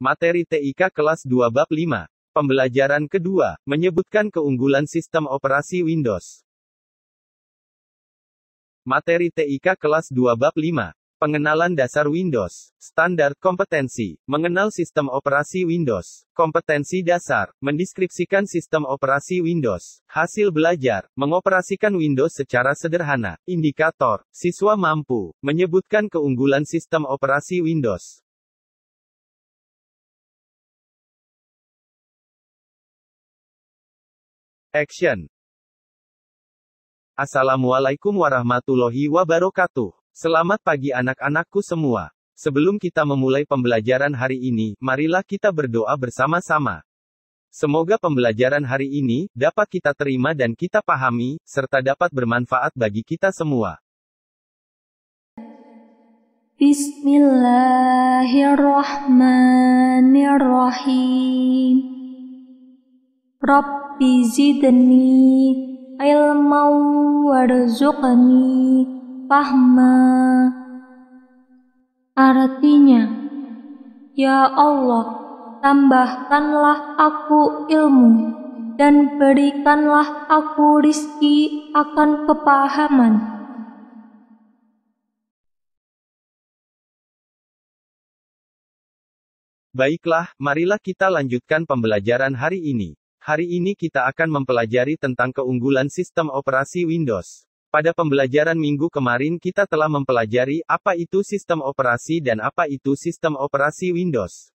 Materi TIK kelas 2 bab 5. Pembelajaran kedua, menyebutkan keunggulan sistem operasi Windows. Materi TIK kelas 2 bab 5. Pengenalan dasar Windows. Standar kompetensi. Mengenal sistem operasi Windows. Kompetensi dasar. Mendeskripsikan sistem operasi Windows. Hasil belajar. Mengoperasikan Windows secara sederhana. Indikator. Siswa mampu. Menyebutkan keunggulan sistem operasi Windows. Action. Assalamualaikum warahmatullahi wabarakatuh. Selamat pagi anak-anakku semua. Sebelum kita memulai pembelajaran hari ini, marilah kita berdoa bersama-sama. Semoga pembelajaran hari ini dapat kita terima dan kita pahami, serta dapat bermanfaat bagi kita semua. Bismillahirrahmanirrahim. Rabbi zidni ilman warzuqni fahma. Artinya, ya Allah, tambahkanlah aku ilmu dan berikanlah aku rizki akan kepahaman. Baiklah, marilah kita lanjutkan pembelajaran hari ini. Hari ini kita akan mempelajari tentang keunggulan sistem operasi Windows. Pada pembelajaran minggu kemarin kita telah mempelajari apa itu sistem operasi dan apa itu sistem operasi Windows.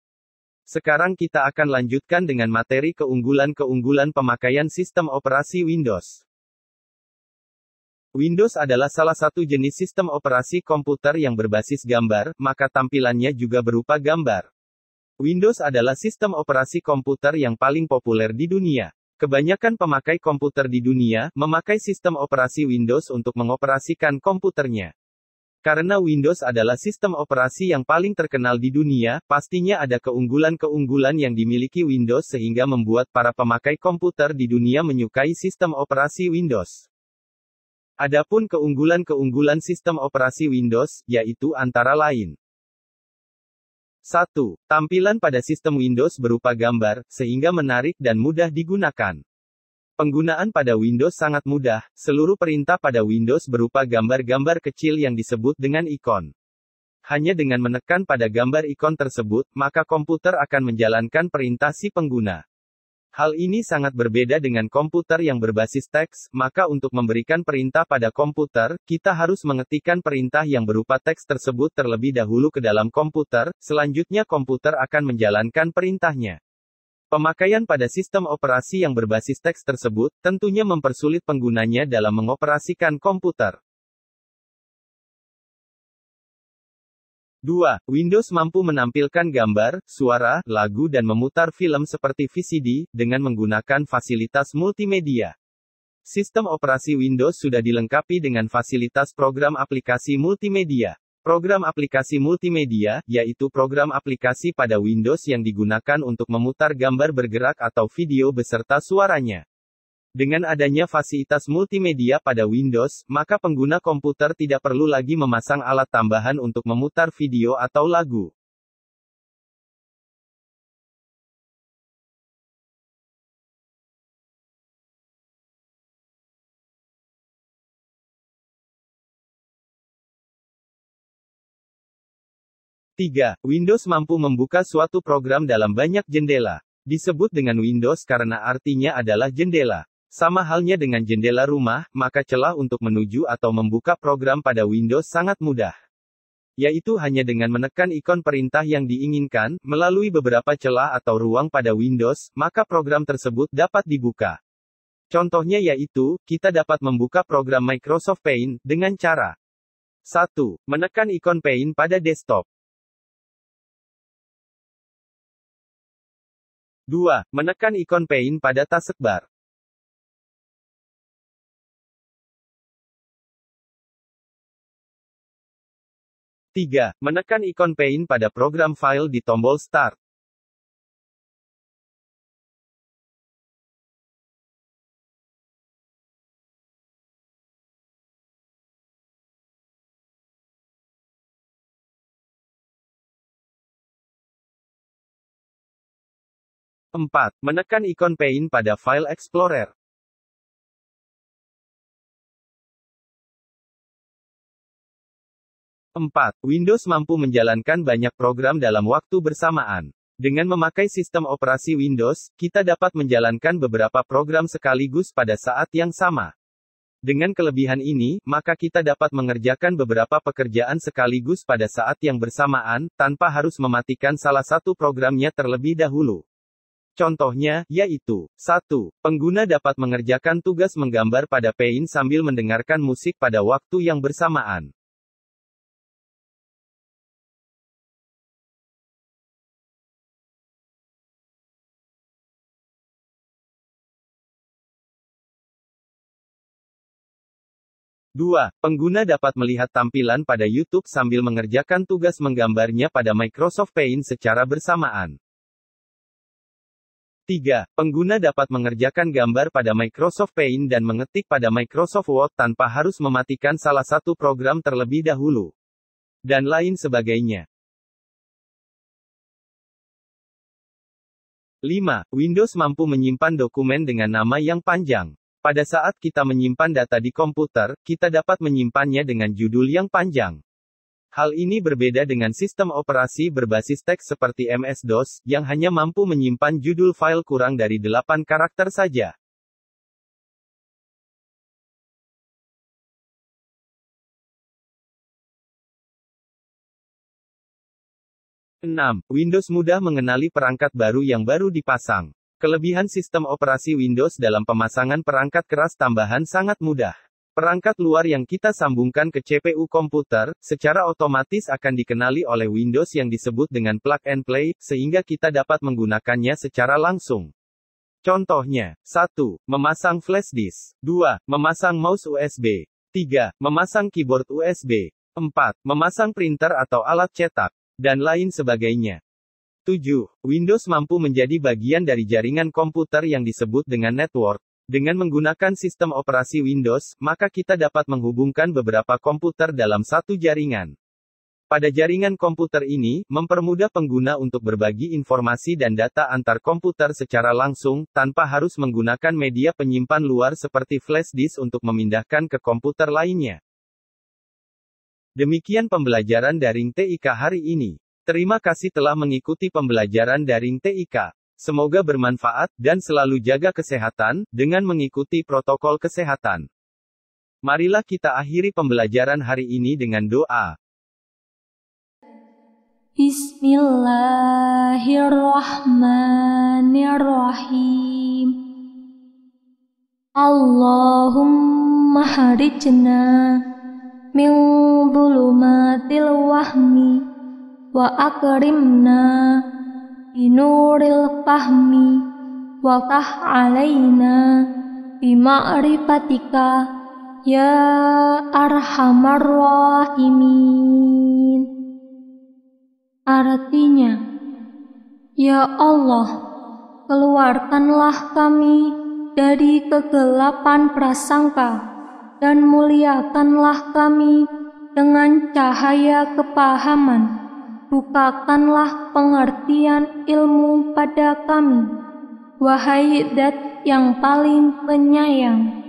Sekarang kita akan lanjutkan dengan materi keunggulan-keunggulan pemakaian sistem operasi Windows. Windows adalah salah satu jenis sistem operasi komputer yang berbasis gambar, maka tampilannya juga berupa gambar. Windows adalah sistem operasi komputer yang paling populer di dunia. Kebanyakan pemakai komputer di dunia memakai sistem operasi Windows untuk mengoperasikan komputernya. Karena Windows adalah sistem operasi yang paling terkenal di dunia, pastinya ada keunggulan-keunggulan yang dimiliki Windows sehingga membuat para pemakai komputer di dunia menyukai sistem operasi Windows. Adapun keunggulan-keunggulan sistem operasi Windows, yaitu antara lain. 1. Tampilan pada sistem Windows berupa gambar, sehingga menarik dan mudah digunakan. Penggunaan pada Windows sangat mudah, seluruh perintah pada Windows berupa gambar-gambar kecil yang disebut dengan ikon. Hanya dengan menekan pada gambar ikon tersebut, maka komputer akan menjalankan perintah si pengguna. Hal ini sangat berbeda dengan komputer yang berbasis teks, maka untuk memberikan perintah pada komputer, kita harus mengetikkan perintah yang berupa teks tersebut terlebih dahulu ke dalam komputer, selanjutnya komputer akan menjalankan perintahnya. Pemakaian pada sistem operasi yang berbasis teks tersebut, tentunya mempersulit penggunanya dalam mengoperasikan komputer. 2. Windows mampu menampilkan gambar, suara, lagu dan memutar film seperti VCD, dengan menggunakan fasilitas multimedia. Sistem operasi Windows sudah dilengkapi dengan fasilitas program aplikasi multimedia. Program aplikasi multimedia, yaitu program aplikasi pada Windows yang digunakan untuk memutar gambar bergerak atau video beserta suaranya. Dengan adanya fasilitas multimedia pada Windows, maka pengguna komputer tidak perlu lagi memasang alat tambahan untuk memutar video atau lagu. Tiga. Windows mampu membuka suatu program dalam banyak jendela. Disebut dengan Windows karena artinya adalah jendela. Sama halnya dengan jendela rumah, maka celah untuk menuju atau membuka program pada Windows sangat mudah. Yaitu hanya dengan menekan ikon perintah yang diinginkan, melalui beberapa celah atau ruang pada Windows, maka program tersebut dapat dibuka. Contohnya yaitu, kita dapat membuka program Microsoft Paint, dengan cara 1. Menekan ikon Paint pada desktop. 2. Menekan ikon Paint pada taskbar. 3. Menekan ikon Paint pada program file di tombol Start. 4. Menekan ikon Paint pada File Explorer. 4. Windows mampu menjalankan banyak program dalam waktu bersamaan. Dengan memakai sistem operasi Windows, kita dapat menjalankan beberapa program sekaligus pada saat yang sama. Dengan kelebihan ini, maka kita dapat mengerjakan beberapa pekerjaan sekaligus pada saat yang bersamaan, tanpa harus mematikan salah satu programnya terlebih dahulu. Contohnya, yaitu 1. Pengguna dapat mengerjakan tugas menggambar pada Paint sambil mendengarkan musik pada waktu yang bersamaan. 2. Pengguna dapat melihat tampilan pada YouTube sambil mengerjakan tugas menggambarnya pada Microsoft Paint secara bersamaan. 3. Pengguna dapat mengerjakan gambar pada Microsoft Paint dan mengetik pada Microsoft Word tanpa harus mematikan salah satu program terlebih dahulu. Dan lain sebagainya. 5. Windows mampu menyimpan dokumen dengan nama yang panjang. Pada saat kita menyimpan data di komputer, kita dapat menyimpannya dengan judul yang panjang. Hal ini berbeda dengan sistem operasi berbasis teks seperti MS-DOS, yang hanya mampu menyimpan judul file kurang dari 8 karakter saja. Windows mudah mengenali perangkat baru yang baru dipasang. Kelebihan sistem operasi Windows dalam pemasangan perangkat keras tambahan sangat mudah. Perangkat luar yang kita sambungkan ke CPU komputer, secara otomatis akan dikenali oleh Windows yang disebut dengan plug and play, sehingga kita dapat menggunakannya secara langsung. Contohnya, 1. Memasang flash disk. 2. Memasang mouse USB. 3. Memasang keyboard USB. 4. Memasang printer atau alat cetak. Dan lain sebagainya. 7. Windows mampu menjadi bagian dari jaringan komputer yang disebut dengan network. Dengan menggunakan sistem operasi Windows, maka kita dapat menghubungkan beberapa komputer dalam satu jaringan. Pada jaringan komputer ini, mempermudah pengguna untuk berbagi informasi dan data antar komputer secara langsung, tanpa harus menggunakan media penyimpan luar seperti flash disk untuk memindahkan ke komputer lainnya. Demikian pembelajaran daring TIK hari ini. Terima kasih telah mengikuti pembelajaran daring TIK. Semoga bermanfaat, dan selalu jaga kesehatan, dengan mengikuti protokol kesehatan. Marilah kita akhiri pembelajaran hari ini dengan doa. Bismillahirrahmanirrahim. Allahumma harijna min dhulumatil wahmi. Wa akrimna binuril fahmi wa tah alaina bima'rifatika ya arhamar rahimin. Artinya, ya Allah, keluarkanlah kami dari kegelapan prasangka dan muliakanlah kami dengan cahaya kepahaman. Bukakanlah pengertian ilmu pada kami, wahai Dat yang paling penyayang.